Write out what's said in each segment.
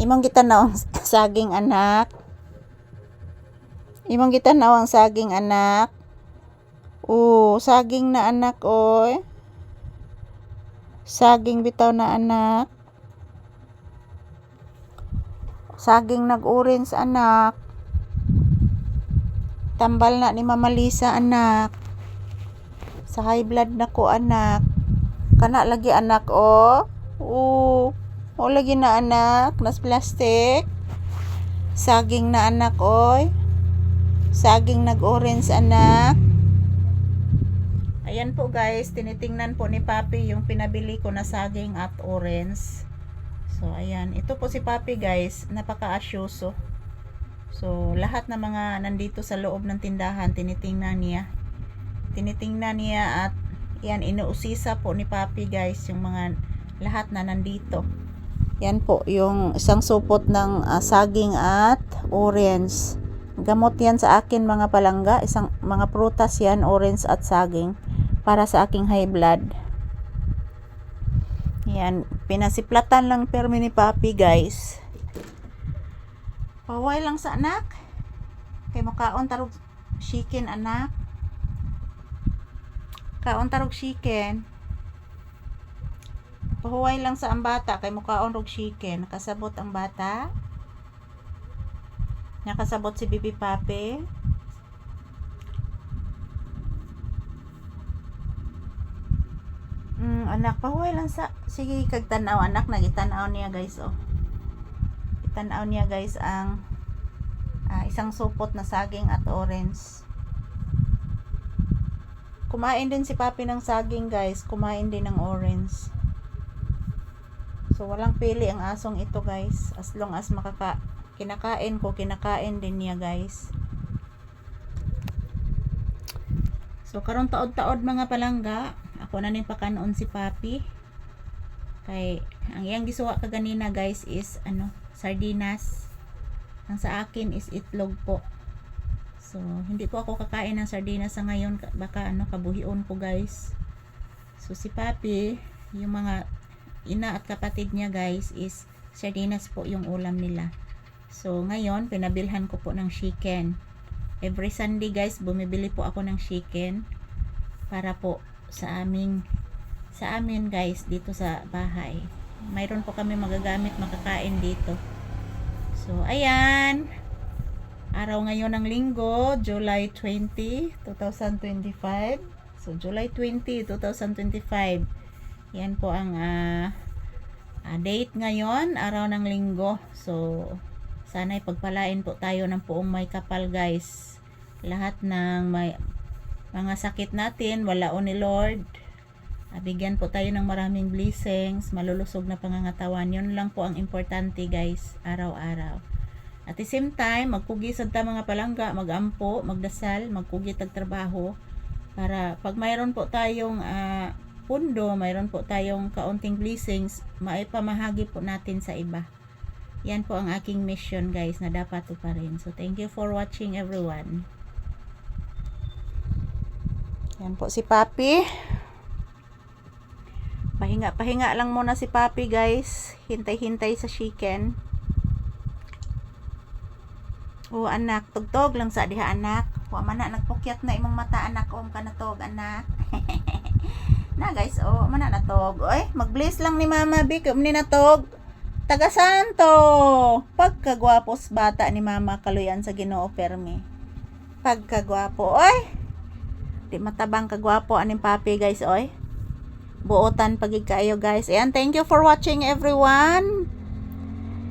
Imong gitanaw ang saging anak. Imong gitanaw ang saging anak. Saging na anak oy. Saging bitaw na anak. Saging nag-orange anak. Tambal na ni Mama Lisa anak. Sa high blood na ko anak. Kana lagi anak o. O lagi na anak. Nas plastic. Saging na anak oy. Saging nag-orange anak. Ayan po guys, tinitingnan po ni Papi yung pinabili ko na saging at orange. So ayan, ito po si Papi guys, napaka-asyoso. So lahat na mga nandito sa loob ng tindahan, tinitingnan niya. Tinitingnan niya at yan, inuusisa po ni Papi guys yung mga lahat na nandito. Yan po, yung isang supot ng saging at orange. Gamot yan sa akin mga palangga, isang mga prutas yan, orange at saging, para sa aking high blood. Yan, pinasiplatan lang permi ni Papi guys. Paway lang sa anak. Kay makaon tarog chicken anak. Kaon tarog chicken. Pahuway lang sa ang bata kay mukhaon rog chicken. Nakasabot ang bata. Nakasabot si Bibi Papi. Anak, pahuway lang sa. Sige, kag tanaw anak, nagitanaw niya guys oh. Itanaw niya guys ang isang supot na saging at orange. Kumain din si Papi ng saging guys, kumain din ng orange. So walang pili ang asong ito guys, as long as kinakain ko, kinakain din niya guys. So karon taod-taod mga palangga, ako na ning pakanoon si Papi. Kay ang iyang gisuwa kaganina guys is sardinas. Ang sa akin is itlog po. So hindi po ako kakain ng sardinas sa ngayon, baka kabuhion ko guys. So si Papi, yung mga ina at kapatid niya guys is sardinas po yung ulam nila. So ngayon pinabilhan ko po ng chicken. Every Sunday guys bumibili po ako ng chicken para po sa amin guys dito sa bahay. Mayroon po kami magagamit, makakain dito. So ayan, araw ngayon ng linggo, July 20, 2025. So July 20, 2025. Yan po ang date ngayon, araw ng linggo. So sana'y pagpalain po tayo ng poong may kapal guys. Lahat ng may mga sakit natin, walaon ni Lord. Bigyan po tayo ng maraming blessings, malulusog na pangangatawan. Yun lang po ang importante guys, araw-araw. At the same time, magpugi sa mga palangga, magampo, magdasal, magpugi tagtrabaho. Para pag mayroon po tayong pundo, mayroon po tayong kaunting blessings, maipamahagi po natin sa iba. Yan po ang aking mission guys, na dapat po pa rin. So thank you for watching everyone. Yan po si Papi. Pahinga lang muna si Papi guys. Hintay-hintay sa chicken. Anak, tugtog lang sa diha anak. Wa man na nagpukyat na imong mata anak, ka natog anak. Na guys, man na natog. Oy, mag-bless lang ni Mama Bik, ni natog. Taga Santo. Pagkagwapos bata ni Mama kaluyan sa Ginoo permi. Pagkagwapo, oy. Di matabang kagwapo aning Papi guys, oy. Buotan pagig kaayo guys. Ayan, thank you for watching everyone.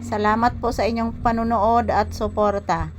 Salamat po sa inyong panunood at suporta.